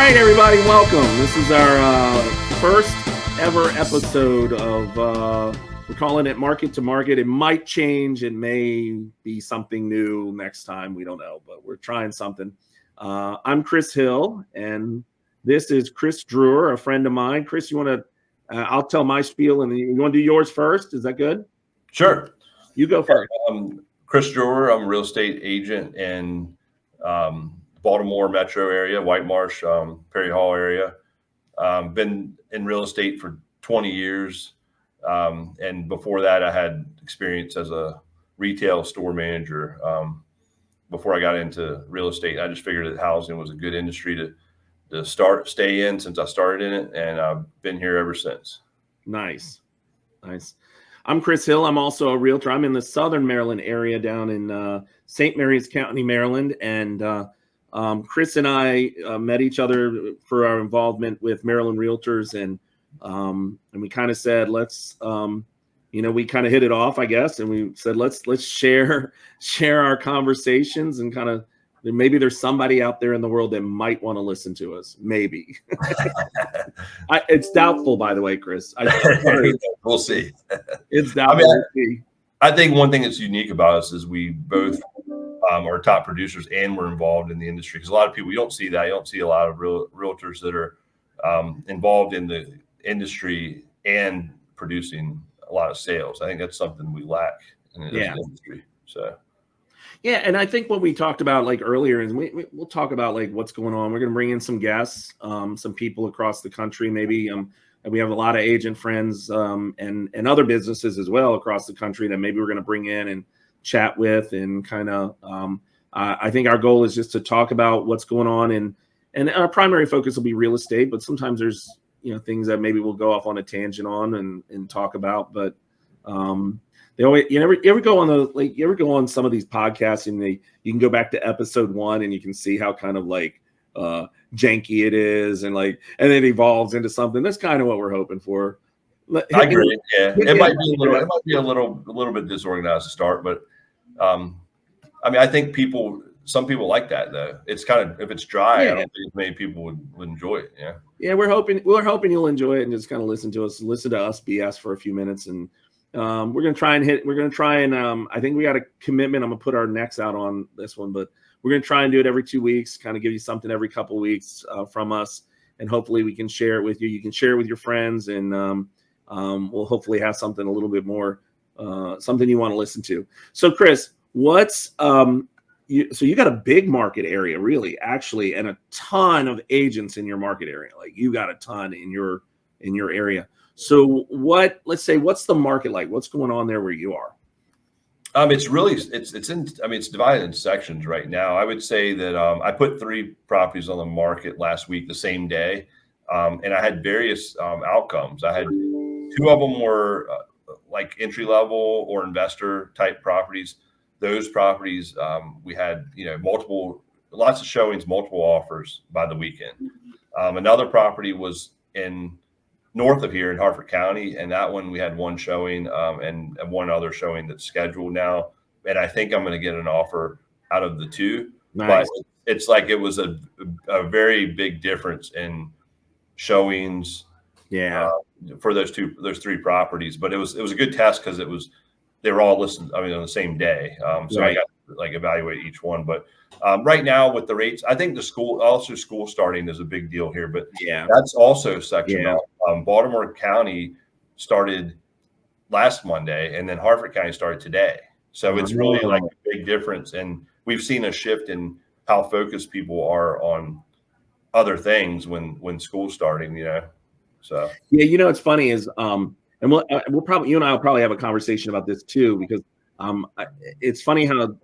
right, everybody, welcome. This is our first ever episode of, we're calling it Market to Market. It might change. It may be something new next time. We don't know, but we're trying something. I'm Chris Hill, and this is Chris Drewer, a friend of mine. Chris, you want to, I'll tell my spiel, and you want to do yours first? Is that good? Sure. You go first. Chris Drewer. I'm a real estate agent in Baltimore metro area, White Marsh, Perry Hall area. Been in real estate for 20 years. And before that, I had experience as a retail store manager. Before I got into real estate, I just figured that housing was a good industry to stay in since I started in it. And I've been here ever since. Nice. I'm Chris Hill. I'm also a realtor. I'm in the Southern Maryland area down in St. Mary's County, Maryland. And Chris and I met each other for our involvement with Maryland Realtors. And we kind of said, let's, we kind of hit it off, I guess. And we said, let's share our conversations and kind of, maybe there's somebody out there in the world that might want to listen to us. Maybe. It's doubtful, by the way, Chris. We'll see. It's doubtful. I think one thing that's unique about us is we both are top producers and we're involved in the industry. Because a lot of people, you don't see that. You don't see a lot of realtors that are involved in the industry and producing a lot of sales. I think that's something we lack in the industry. So. Yeah, and I think what we talked about like earlier is we'll talk about like what's going on. We're going to bring in some guests, some people across the country, maybe. And we have a lot of agent friends and other businesses as well across the country that maybe we're going to bring in and chat with and kind of. I think our goal is just to talk about what's going on, and our primary focus will be real estate. But sometimes there's things that maybe we'll go off on a tangent on and talk about, but. They always, you ever go on some of these podcasts and you can go back to episode 1 and you can see how kind of like janky it is and it evolves into something. That's kind of what we're hoping for. I agree. Yeah, it might be a little bit disorganized to start, but I think some people like that though. It's kind of, if it's dry, I don't think many people would enjoy it. Yeah. Yeah, we're hoping you'll enjoy it and just kind of listen to us BS for a few minutes. And we're going to try and I think we got a commitment. I'm going to put our necks out on this one, but we're going to try and do it every 2 weeks, kind of give you something every couple of weeks from us. And hopefully we can share it with you. You can share it with your friends, and we'll hopefully have something a little bit more, something you want to listen to. So Chris, so you got a big market area, really, actually, and a ton of agents in your market area. Like you got a ton in your area. So let's say, what's the market like? What's going on there where you are? It's divided in sections right now. I would say that I put 3 properties on the market last week, the same day. And I had various outcomes. I had 2 of them were like entry level or investor type properties. Those properties, we had, lots of showings, multiple offers by the weekend. Another property was in north of here in Harford County, and that one we had 1 showing and 1 other showing that's scheduled now. And I think I'm going to get an offer out of the 2. Nice. But it's like it was a very big difference in showings. Yeah. For those 3 properties, but it was a good test because they were all listed. on the same day. So right. I got to evaluate each one, but. Right now with the rates, I think school starting is a big deal here, but that's also sectioned out. Baltimore County started last Monday and then Harford County started today. So it's really like a big difference. And we've seen a shift in how focused people are on other things when school's starting, so. Yeah. It's funny is, and we'll probably, you and I will probably have a conversation about this too, because it's funny how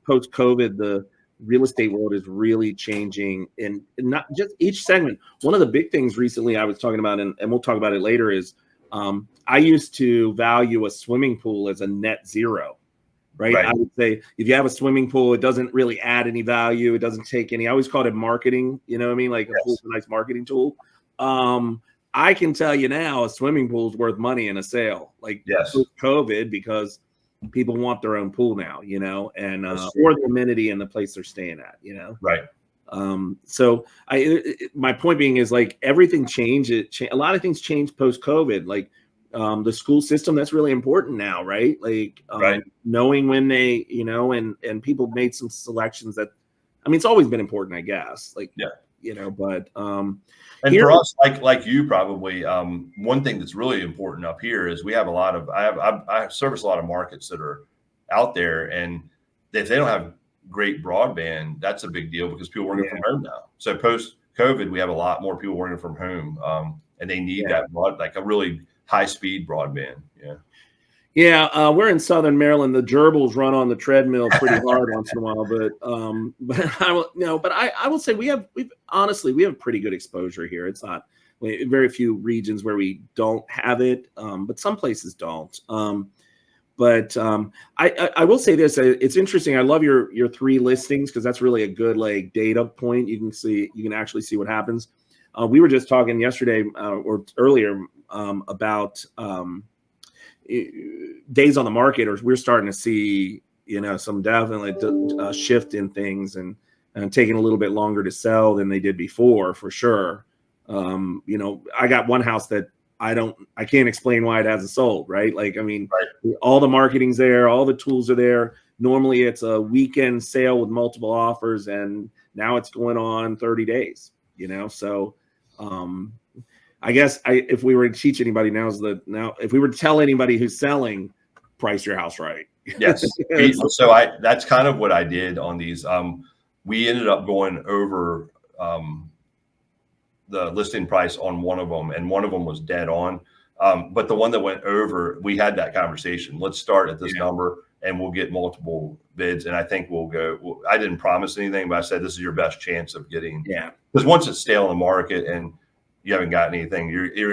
post COVID, the real estate world is really changing, and not just each segment. One of the big things recently I was talking about, and we'll talk about it later, is I used to value a swimming pool as a net zero, right? I would say if you have a swimming pool, it doesn't really add any value. It doesn't take any. I always called it marketing. You know what I mean? Like a pool's a nice marketing tool. I can tell you now, a swimming pool is worth money in a sale. With COVID, because people want their own pool now, and or the amenity in the place they're staying at, Right. So my point being is like everything changed. A lot of things changed post COVID. Like the school system, that's really important now, right? Like Right. knowing when they, and people made some selections that, I mean, it's always been important, I guess. Like, Yeah. but And here, for us, like you probably, one thing that's really important up here is we have a lot of I service a lot of markets that are out there, and if they don't have great broadband, that's a big deal because people are working from home now. So post COVID, we have a lot more people working from home, and they need that like a really high speed broadband. Yeah. Yeah, we're in Southern Maryland. The gerbils run on the treadmill pretty hard once in a while, but I will but I will say we've honestly we have pretty good exposure here. It's not very few regions where we don't have it, but some places don't. I will say this: it's interesting. I love your 3 listings because that's really a good like data point. You can actually see what happens. We were just talking yesterday or earlier about. Days on the market, or we're starting to see some definitely shift in things and taking a little bit longer to sell than they did before, for sure. I got one house that I can't explain why it hasn't sold, right? Like, I mean, all the marketing's there, all the tools are there. Normally it's a weekend sale with multiple offers, and now it's going on 30 days, so I guess if we were to teach anybody now if we were to tell anybody who's selling, price your house right. Yes. So that's kind of what I did on these. We ended up going over the listing price on one of them, and one of them was dead on. But the one that went over, we had that conversation. Let's start at this number, and we'll get multiple bids. And I think we'll go. I didn't promise anything, but I said this is your best chance of getting. Yeah. Because once it's stale in the market and you haven't gotten anything,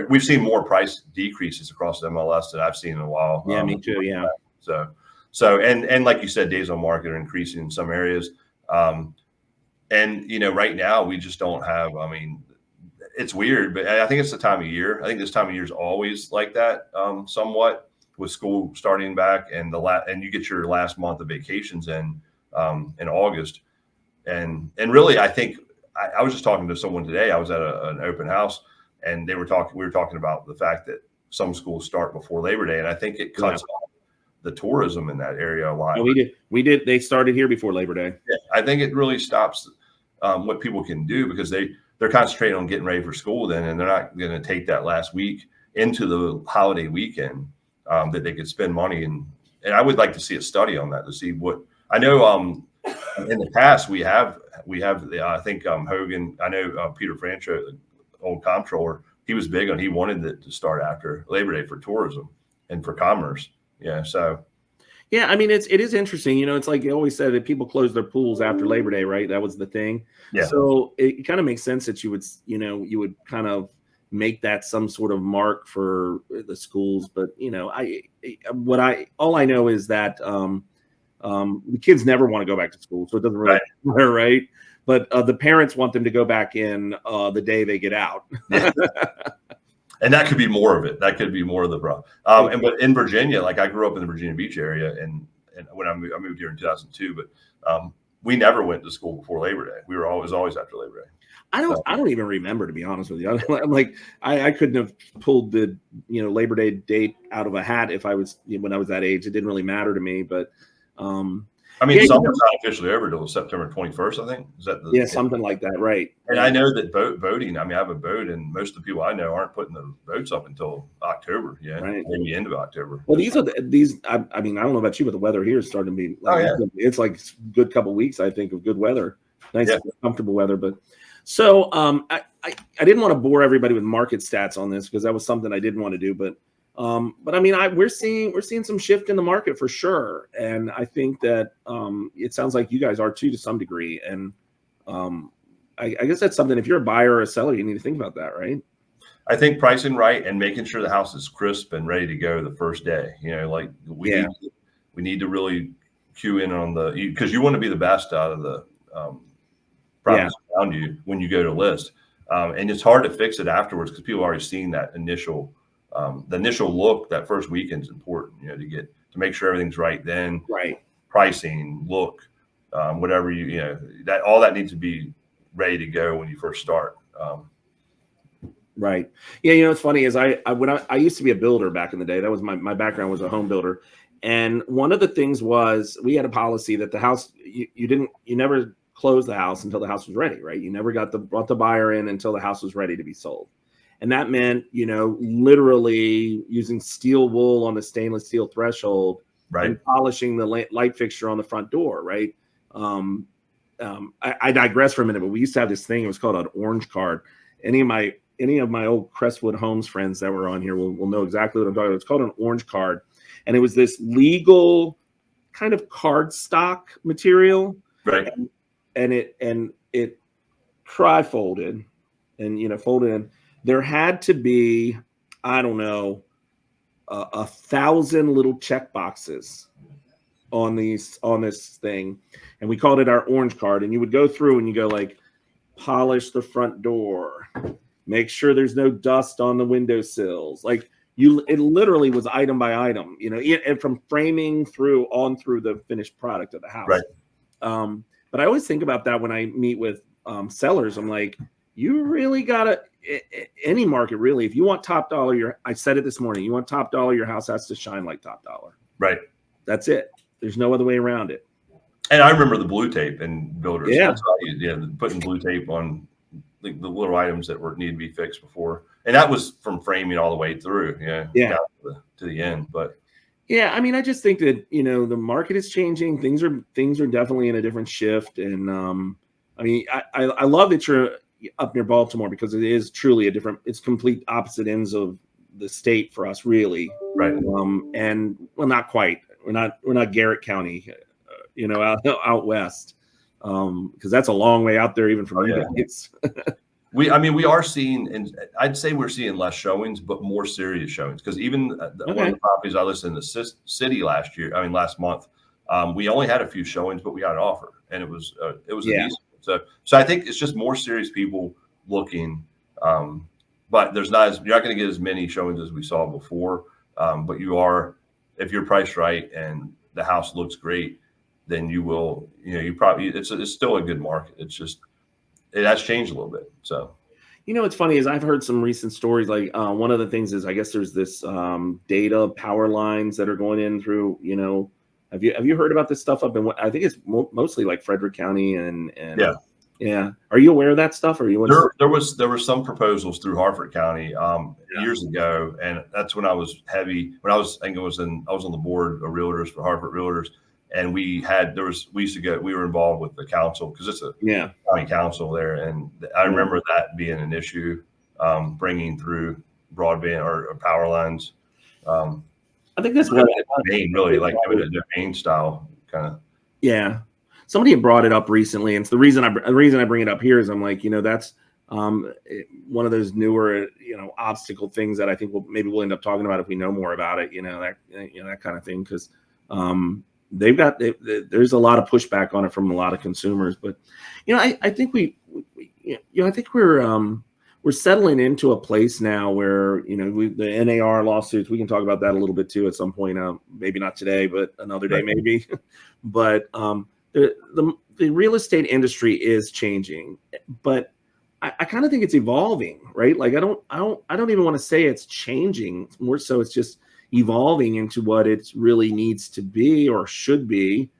we've seen more price decreases across the MLS than I've seen in a while. Yeah, me too. Yeah. So and like you said, days on market are increasing in some areas. And right now we just don't have. I mean, it's weird, but I think it's the time of year. I think this time of year is always like that, somewhat, with school starting back and and you get your last month of vacations in August, and really I think I was just talking to someone today. I was at an open house, and we were talking about the fact that some schools start before Labor Day, and I think it cuts off the tourism in that area a lot. We did. They started here before Labor Day. Yeah, I think it really stops what people can do, because they're concentrating on getting ready for school then, and they're not going to take that last week into the holiday weekend that they could spend money. And I would like to see a study on that to see what I know. In the past, we have I think Hogan. I know Peter Francho, the old comptroller. He was big on. He wanted it to start after Labor Day for tourism and for commerce. Yeah. So. Yeah, I mean, it is interesting. It's like you always said that people close their pools after Labor Day, right? That was the thing. Yeah. So it kind of makes sense that you would kind of make that some sort of mark for the schools. But all I know is that the kids never want to go back to school, so it doesn't really matter, right? But the parents want them to go back in the day they get out. Yeah. And that could be more of it. That could be more of the problem. But in Virginia, like I grew up in the Virginia Beach area, and when I moved here in 2002, but we never went to school before Labor Day. We were always after Labor Day. I don't even remember, to be honest with you. I'm like, I couldn't have pulled the Labor Day date out of a hat if I was when I was that age. It didn't really matter to me, but I mean, summer's not officially over till September 21st, I think. Is that something like that, right? And I know that boating. I mean, I have a boat, and most of the people I know aren't putting the boats up until October. Yeah, right. Maybe end of October. Well, these. I mean, I don't know about you, but the weather here is starting to be. It's like a good couple of weeks, I think, of good weather, nice, comfortable weather. But so I didn't want to bore everybody with market stats on this because that was something I didn't want to do, but I mean, we're seeing some shift in the market for sure, and I think that it sounds like you guys are too to some degree. And I guess that's something. If you're a buyer or a seller, you need to think about that, right? I think pricing right and making sure the house is crisp and ready to go the first day. Like we need to really cue in on because you want to be the best out of the properties around you when you go to list, and it's hard to fix it afterwards because people are already seeing that initial. The initial look, that first weekend is important, to make sure everything's right then. Right. Pricing, look, whatever that all that needs to be ready to go when you first start. Right. Yeah. You know, what's funny is I used to be a builder back in the day. That was my background, was a home builder. And one of the things was, we had a policy that the house, you never closed the house until the house was ready, right? You never brought the buyer in until the house was ready to be sold. And that meant, literally using steel wool on the stainless steel threshold Right. and polishing the light fixture on the front door, right? I digress for a minute, but we used to have this thing. It was called an orange card. Any of my old Crestwood Homes friends that were on here will know exactly what I'm talking about. It's called an orange card, and it was this legal kind of card stock material, Right. and it tri-folded, and folded in. There had to be, I don't know, 1,000 little check boxes on this thing, and we called it our orange card. And you would go through and you go like, polish the front door, make sure there's no dust on the windowsills. Like, it literally was item by item, and from framing through the finished product of the house. Right. But I always think about that when I meet with sellers. I'm like, you really gotta, any market really, if you want top dollar, I said it this morning, you want top dollar, your house has to shine like top dollar. Right. That's it. There's no other way around it. And I remember the blue tape and builders. Yeah. That's putting blue tape on the little items that need to be fixed before. And that was from framing all the way through, down to the end. But yeah, I mean, I just think that, the market is changing. Things are definitely in a different shift. And I mean, I love that you're up near Baltimore, because it is truly it's complete opposite ends of the state for us, really. Right. And well, not quite. We're not Garrett County, out west, because that's a long way out there, even from you guys. We are seeing, and I'd say we're seeing less showings, but more serious showings. Because even one of the properties I listed in the city last month, we only had a few showings, but we got an offer, and it was a decent. So I think it's just more serious people looking, but you're not going to get as many showings as we saw before. But if you're priced right and the house looks great, then you will, it's still a good market. It's just, it has changed a little bit. So, what's funny is I've heard some recent stories. Like one of the things is, I guess there's this data power lines that are going in through, have you heard about this stuff up in I think it's mostly like Frederick County and yeah. Are you aware of that stuff? Or there were some proposals through Harford County years ago, and that's when I was heavy. When I was on the board of Realtors for Harford Realtors, and we were involved with the council, because it's a county council there, and I remember that being an issue, bringing through broadband or power lines. I think that's what really like a domain style kind of. Yeah. Somebody had brought it up recently, and it's the reason I bring it up here is I'm like, that's one of those newer, obstacle things that I think we'll end up talking about if we know more about it, that kind of thing, because there's a lot of pushback on it from a lot of consumers. But I think we're settling into a place now where the NAR lawsuits, we can talk about that a little bit too at some point, maybe not today, but another day maybe. But the real estate industry is changing, but I kind of think it's evolving, right? Like I don't even want to say it's changing. More so, it's just evolving into what it really needs to be or should be.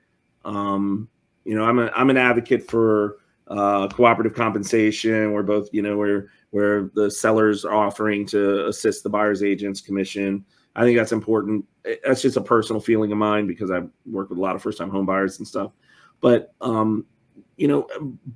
I'm an advocate for cooperative compensation, where both where the sellers are offering to assist the buyer's agent's commission. I think that's important. That's just a personal feeling of mine, because I work with a lot of first-time home buyers and stuff. But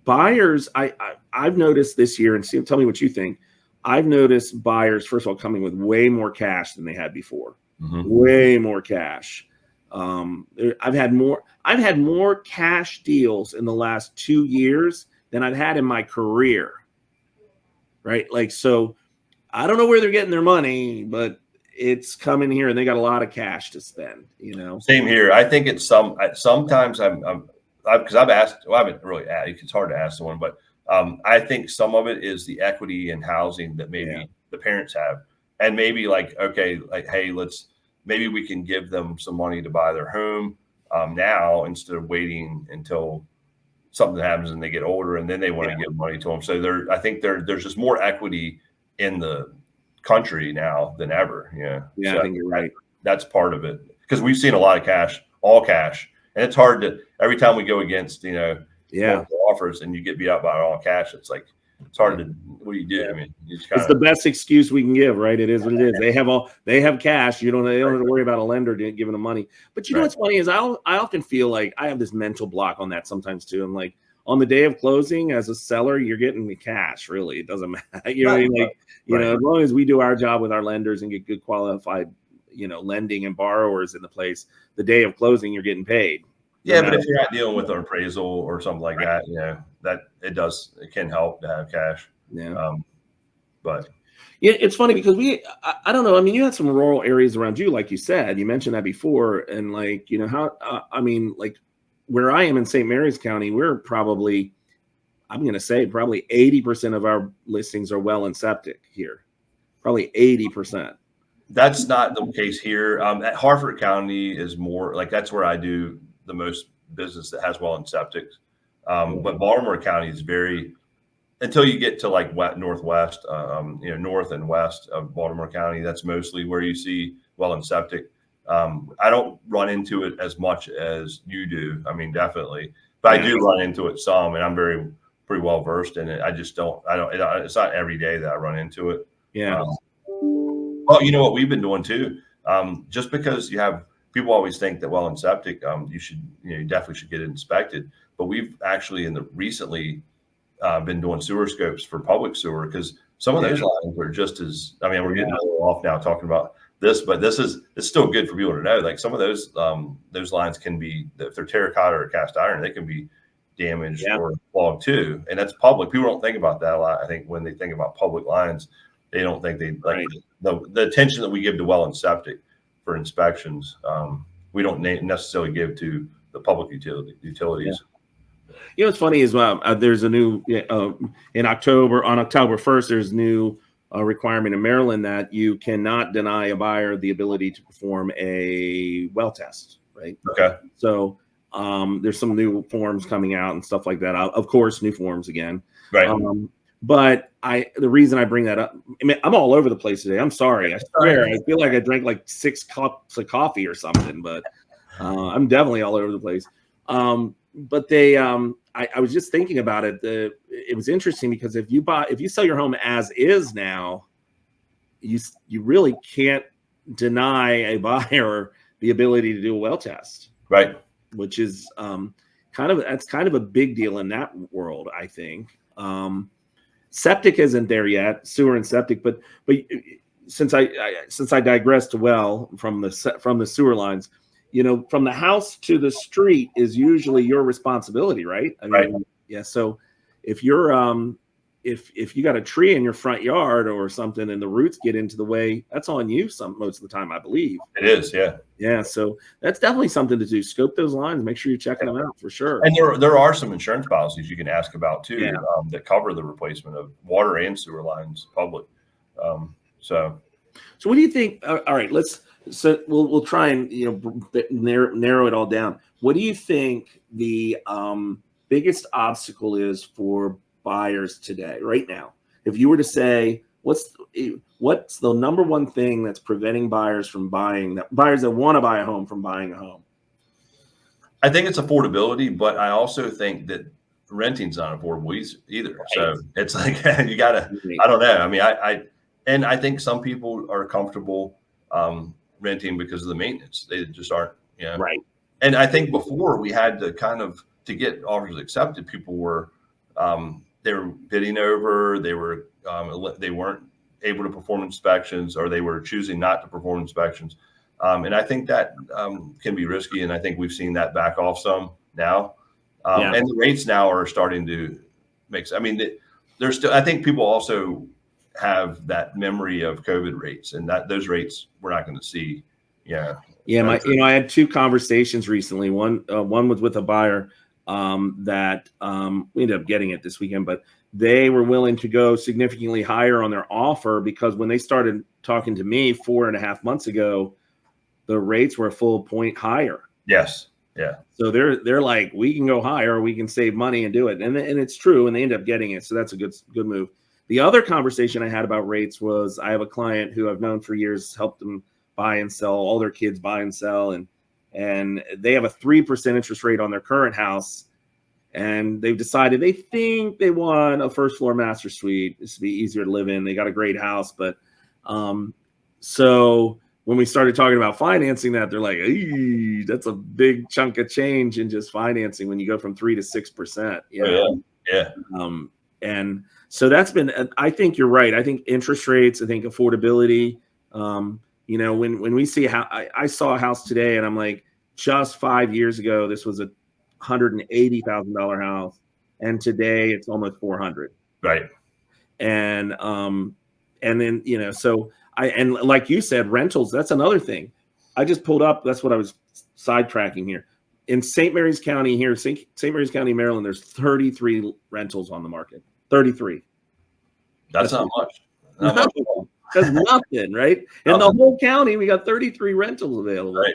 buyers, I've noticed this year, and tell me what you think. I've noticed buyers, first of all, coming with way more cash than they had before. Way more cash. I've had more cash deals in the last 2 years than I've had in my career. Right? Like, so I don't know where they're getting their money, but it's coming here, and they got a lot of cash to spend. Same here. I think it's sometimes because I've asked. Well, I haven't really asked. It's hard to ask someone, but I think some of it is the equity in housing that maybe the parents have, and maybe hey, maybe we can give them some money to buy their home now, instead of waiting until something happens and they get older, and then they want to give money to them. So I think there's just more equity in the country now than ever. Yeah, so I think you're right. That's part of it, because we've seen a lot of cash, all cash, and it's hard to, every time we go against multiple offers and you get beat up by all cash, it's like it's hard to, what do you do? I mean, it's the best excuse we can give, right? It is what it is. They have cash. They don't have to worry about a lender giving them money. But you know what's funny is I often feel like I have this mental block on that sometimes too. I'm like, on the day of closing, as a seller, you're getting the cash. Really, it doesn't matter. You know what I mean? Like, as long as we do our job with our lenders and get good qualified, lending and borrowers in the place, the day of closing, you're getting paid. Yeah, but if you're not dealing with an appraisal or something like that, that it can help to have cash. Yeah. But yeah, it's funny because I don't know. I mean, you had some rural areas around you, like you said, you mentioned that before. And like, I mean, like where I am in St. Mary's County, we're probably, I'm going to say probably 80% of our listings are well and septic here. Probably 80%. That's not the case here. At Harford County is more like, that's where I do the most business that has well and septic. But Baltimore County is very, until you get to like northwest, north and west of Baltimore County, that's mostly where you see well and septic. I don't run into it as much as you do. I mean, definitely, but I do run into it some, and I'm pretty well versed in it. I just don't. It's not every day that I run into it. Yeah. Well, you know what we've been doing too. Just because you have people always think that well and septic, you definitely should get it inspected. But we've actually recently been doing sewer scopes for public sewer, because some of those lines are just as, I mean, we're getting a little off now talking about this, but it's still good for people to know. Like some of those lines can be, if they're terracotta or cast iron, they can be damaged or clogged too. And that's public. People don't think about that a lot. I think when they think about public lines, they don't think like the attention that we give to well and septic for inspections, we don't necessarily give to the public utilities. What's funny is there's a new on October 1st, there's new requirement in Maryland that you cannot deny a buyer the ability to perform a well test, right? Okay. So there's some new forms coming out and stuff like that. Of course, new forms again. Right. But the reason I bring that up, I mean, I'm all over the place today. I'm sorry. I swear, I feel like I drank like 6 cups of coffee or something, but I'm definitely all over the place. But they, I was just thinking about it. It was interesting because if you sell your home as is now, you really can't deny a buyer the ability to do a well test, right? Which is kind of a big deal in that world, I think. Septic isn't there yet, sewer and septic, but since I digressed well from the sewer lines, from the house to the street is usually your responsibility, right? I mean, right. Yeah. So if you're if you got a tree in your front yard or something and the roots get into the way, that's on you most of the time, I believe. It is, yeah. Yeah. So that's definitely something to do. Scope those lines, make sure you're checking them out for sure. And there are some insurance policies you can ask about too, that cover the replacement of water and sewer lines public. So what do you think? All right, so we'll try and narrow it all down. What do you think the biggest obstacle is for buyers today, right now? If you were to say, what's the number one thing that's preventing buyers that want to buy a home from buying a home? I think it's affordability, but I also think that renting's not affordable either. Right. So it's like you gotta. I don't know. I mean, I think some people are comfortable renting because of the maintenance. They just aren't. Right. And I think before we had to get offers accepted, people were they were bidding over. They weren't able to perform inspections, or they were choosing not to perform inspections. And I think that can be risky. And I think we've seen that back off some now. And the rates now are starting to make. I mean, there's still. I think people also have that memory of COVID rates, and those rates we're not going to see. Yeah. Yeah. I had 2 conversations recently. One was with a buyer that we ended up getting it this weekend, but they were willing to go significantly higher on their offer because when they started talking to me 4.5 months ago, the rates were a full point higher. Yes. Yeah. So they're like, we can go higher, or we can save money and do it, and it's true, and they end up getting it. So that's a good move. The other conversation I had about rates was, I have a client who I've known for years, helped them buy and sell, all their kids buy and sell, and they have a 3% interest rate on their current house, and they've decided they think they want a first floor master suite. This would be easier to live in. They got a great house, but so when we started talking about financing that, they're like, that's a big chunk of change in just financing when you go from 3 to 6%. Yeah. And so that's been, I think you're right. I think interest rates, I think affordability, when we see how I saw a house today, and I'm like, just 5 years ago, this was a $180,000 house, and today it's almost 400. Right. And then so and like you said, rentals, that's another thing. I just pulled up, that's what I was sidetracking here. In St. Mary's County here, St. Mary's County, Maryland, there's 33 rentals on the market. 33. That's not much. That's nothing, right? In the whole county, we got 33 rentals available. Right.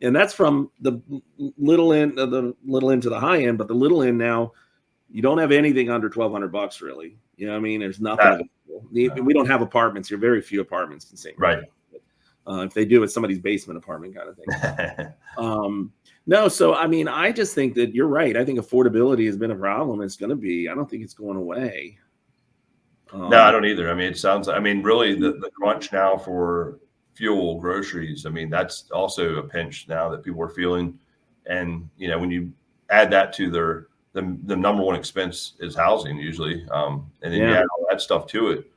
And that's from the little end to the high end, but the little end now, you don't have anything under $1,200 really. You know what I mean? There's nothing available. We don't have apartments here, very few apartments in St. Mary's. Right. If they do, it's somebody's basement apartment kind of thing. No, so I mean, I just think that you're right. I think affordability has been a problem. It's going to be. I don't think it's going away. No, I don't either. I mean, it sounds. I mean, really, the crunch now for fuel, groceries. I mean, that's also a pinch now that people are feeling. And when you add that to the number one expense is housing usually, and then you add all that stuff to it,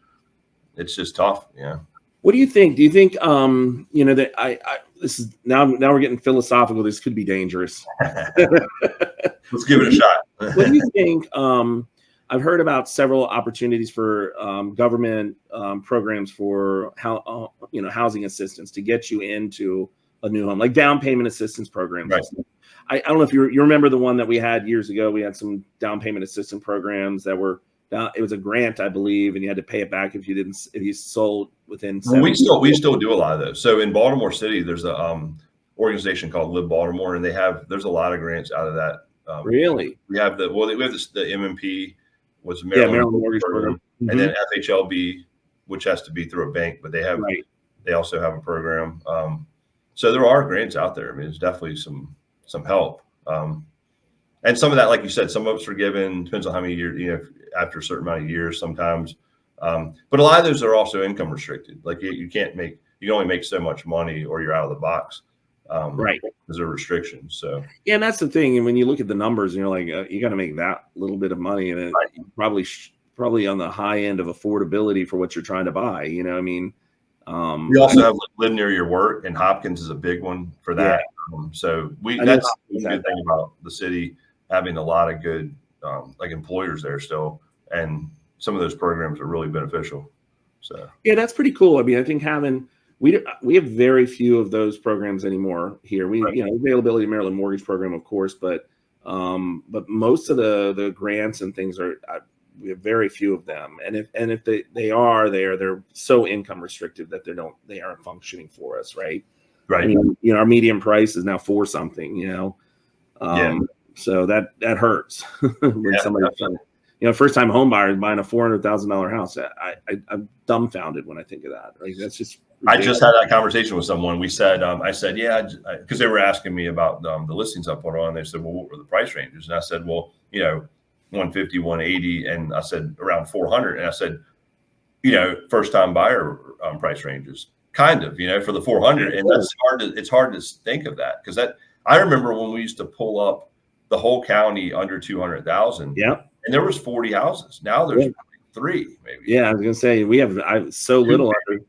it's just tough. Yeah. What do you think? Do you think that I this is now we're getting philosophical. This could be dangerous. Let's give it a shot. What do you think? I've heard about several opportunities for government programs for housing assistance to get you into a new home, like down payment assistance programs. Right. I don't know if you remember the one that we had years ago. We had some down payment assistance programs that were it was a grant, I believe, and you had to pay it back if you sold within. Well, we still do a lot of those. So in Baltimore City, there's a organization called Live Baltimore, and there's a lot of grants out of that. Really? We have the MMP, was Maryland Mortgage Program, and then FHLB, which has to be through a bank, but they also have a program. So there are grants out there. I mean, there's definitely some help. And some of that, like you said, some of it's forgiven, depends on how many years, after a certain amount of years sometimes. But a lot of those are also income restricted. Like you can only make so much money or you're out of the box. Right. Because of restrictions. So yeah, and that's the thing. And when you look at the numbers and you're like, you got to make that little bit of money, and probably on the high end of affordability for what you're trying to buy. I mean, we also have live near your work, and Hopkins is a big one for that. So that's the good thing about the city, having a lot of good like employers there still, and some of those programs are really beneficial. So yeah, that's pretty cool. I mean, I think we have very few of those programs anymore here. We availability of Maryland Mortgage Program, of course, but most of the grants and things we have very few of them. And if they're so income restricted that they aren't functioning for us, right? Right. I mean, our median price is now 4 something, so that hurts when somebody's first time home buyer is buying a $400,000 house. I'm dumbfounded when I think of that. Like, that's just ridiculous. I just had that conversation with someone. We said, I said, because they were asking me about the listings I put on. They said, well, what were the price ranges? And I said, well, 150, 180, and I said around 400. And I said, first time buyer price ranges, kind of, for the 400. And it's hard to think of that, because I remember when we used to pull up the whole county under 200,000. Yeah. And there was 40 houses. Now there's 3, maybe. Yeah, I was gonna say we have so little under.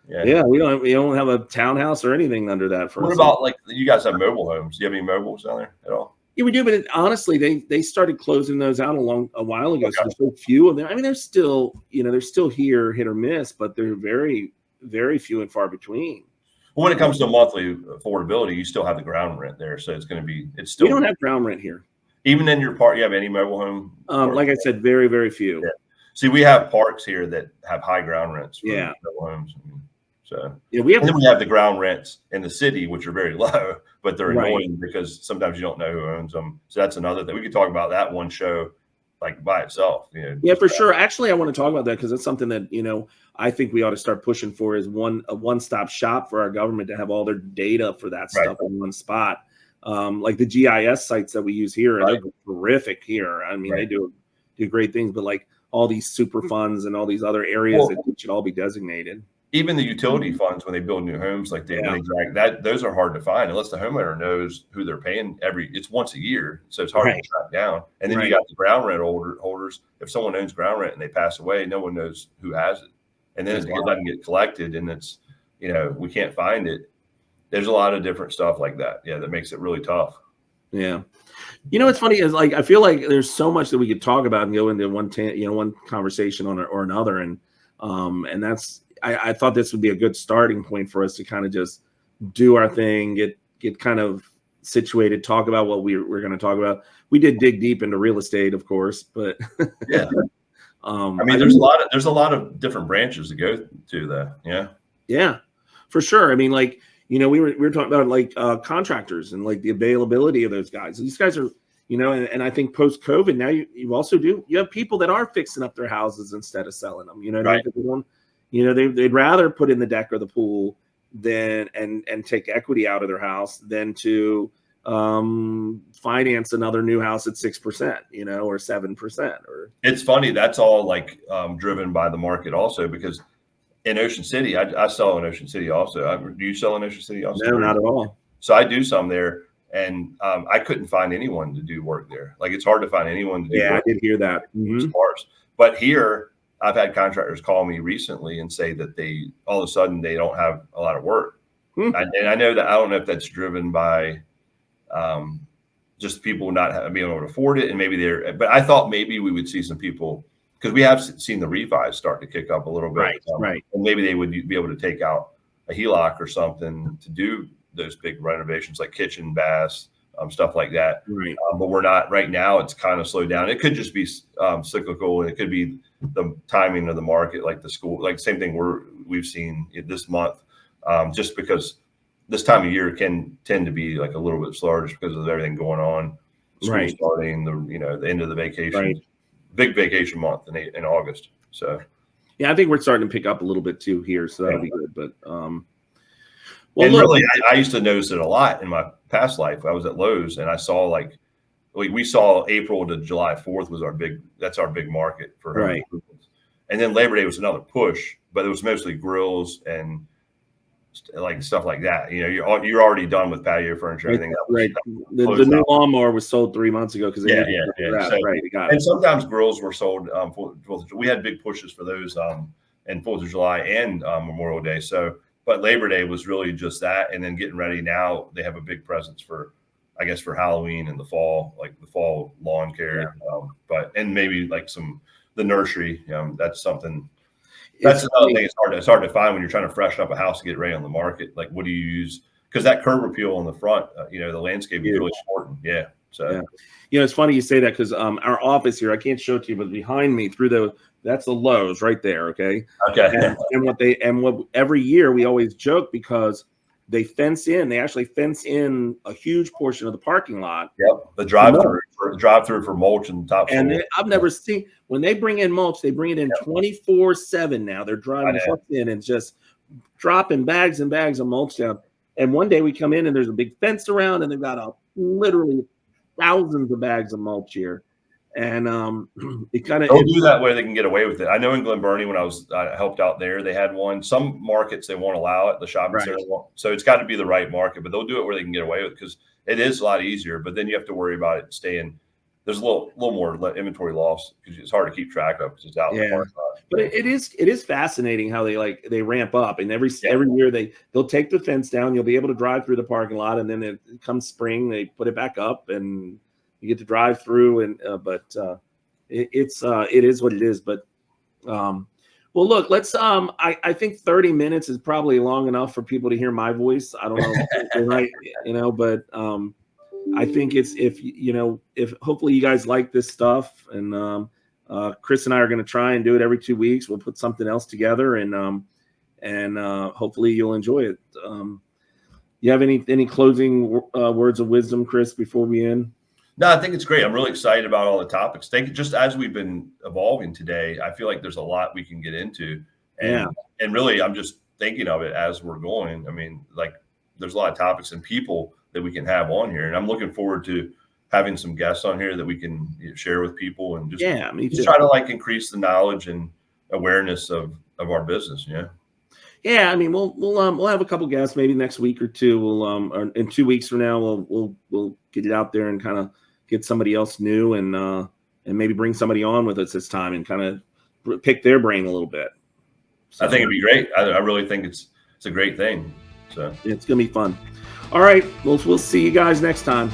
Yeah, we don't have a townhouse or anything under that. What about, like, you guys have mobile homes? Do you have any mobiles down there at all? Yeah, we do, but honestly, they started closing those out a while ago. Okay. So there's so few of them. I mean, they're still here, hit or miss, but they're very, very few and far between. Well, when it comes to monthly affordability, you still have the ground rent there, so it's still. We don't have ground rent here. Even in your park, you have any mobile home? Like I said, very, very few. Yeah. See, we have parks here that have high ground rents for mobile homes. So Yeah, we have and then we have the ground rents in the city, which are very low, but they're right. annoying because sometimes you don't know who owns them. So that's another thing. We could talk about that one show like by itself. You know, Yeah, just for sure. Actually, I want to talk about that because it's something that, I think we ought to start pushing for is a one-stop shop for our government to have all their data for that right, stuff in one spot. Like the GIS sites that we use here, and right, they're terrific here. I mean, they right. do great things, but like all these super funds and all these other areas Well, that should all be designated. even the utility funds when they build new homes, like when Yeah, they drag that, those are hard to find unless the homeowner knows who they're paying it's once a year. So it's hard to right, track down. And then you right. got the ground rent holders. If someone owns ground rent and they pass away, no one knows who has it. And then Oh, it's because it wow. doesn't get collected and it's, we can't find it. There's a lot of different stuff like that. Yeah. That makes it really tough. Yeah. What's funny is like I feel like there's so much that we could talk about and go into one conversation or another, and that's I thought this would be a good starting point for us to kind of just do our thing, get kind of situated, talk about what we're going to talk about. We did dig deep into real estate, of course, but Yeah. I I mean, think there's a lot of different branches to go to that. Yeah. yeah, for sure. I mean, like, we were talking about like contractors and like the availability of those guys. These guys are, and I think post COVID now you have people that are fixing up their houses instead of selling them. You know what I mean? Right. 'Cause they don't, they'd rather put in the deck or the pool than and take equity out of their house than to finance another new house at 6%, or 7%, or It's funny. That's all like driven by the market also because in Ocean City, I sell in Ocean City also. Do you sell in Ocean City also? no, not at all. So I do some there, and I couldn't find anyone to do work there. Like it's hard to find anyone to do Yeah, I work. did hear that. Sparse. But here, I've had contractors call me recently and say that they all of a sudden they don't have a lot of work, Hmm. and I know that I don't know if that's driven by just people not being able to afford it, and maybe they're. But I thought maybe we would see some people because we have seen the refis start to kick up a little bit, Right. and maybe they would be able to take out a HELOC or something to do those big renovations like kitchen, baths, stuff like that. Right. But we're not right now. It's kind of slowed down. It could just be cyclical, and it could be the timing of the market, like the school, like same thing we've seen this month, just because this time of year can tend to be like a little bit slower just because of everything going on, school Right. starting, the end of the vacation, Right. big vacation month in August. So Yeah, I think we're starting to pick up a little bit too here, so that'll be good. But well, and look, really, I used to notice it a lot in my past life. I was at Lowe's and I saw like we saw April to July 4th was that's our big market for home right. improvements. And then Labor Day was another push, but it was mostly grills and like stuff like that. You're already done with patio furniture. Right. Everything Right. The closed new out. lawnmower was sold 3 months ago because they Yeah, needed yeah, to yeah. wrap. So, Right. Got and it. sometimes grills were sold we had big pushes for those and 4th of July and Memorial Day. So, but Labor Day was really just that, and then getting ready now. They have a big presence for, I guess, for Halloween and the fall, like the fall lawn care. But and maybe like the nursery. That's something. That's another thing. It's hard to find when you're trying to freshen up a house to get ready on the market. Like, what do you use? Because that curb appeal on the front, the landscape is really important. Yeah. So, it's funny you say that because our office here, I can't show it to you, but behind me that's the Lowe's right there. Okay. okay. And what every year we always joke because they actually fence in a huge portion of the parking lot. Yep. The drive-through for mulch and topsoil. And I've never seen when they bring in mulch, they bring it in 24/7 now. They're driving trucks in and just dropping bags and bags of mulch down. And one day we come in and there's a big fence around and they've got literally thousands of bags of mulch here. And it kind of they'll do that where they can get away with it. I know in Glen Burnie when I helped out there, they had one. Some markets they won't allow it. The shopping center won't. So it's got to be the right market, but they'll do it where they can get away with it because it is a lot easier. But then you have to worry about it staying. There's a little more inventory loss because it's hard to keep track of because it's out in the parking lot. But it is fascinating how they ramp up, and every year they'll take the fence down. You'll be able to drive through the parking lot, and then it comes spring, they put it back up, and you get to drive through. And it is what it is. But well, look, let's I think 30 minutes is probably long enough for people to hear my voice. I don't know, right? But I think if hopefully you guys like this stuff, and Chris and I are going to try and do it every 2 weeks. We'll put something else together, and and hopefully you'll enjoy it. You have any closing words of wisdom, Chris, before we end? No, I think it's great. I'm really excited about all the topics. Thank you. Just as we've been evolving today, I feel like there's a lot we can get into, Yeah. and really, I'm just thinking of it as we're going. I mean, like, there's a lot of topics and people that we can have on here, and I'm looking forward to having some guests on here that we can share with people, and just Yeah, me too. try to like increase the knowledge and awareness of our business. Yeah. Yeah, I mean, we'll have a couple guests maybe next week or two. Or in 2 weeks from now, we'll get it out there and kind of get somebody else new, and maybe bring somebody on with us this time and kind of pick their brain a little bit. So I think it'd be great. I really think it's a great thing. So it's gonna be fun. All right, we'll see you guys next time.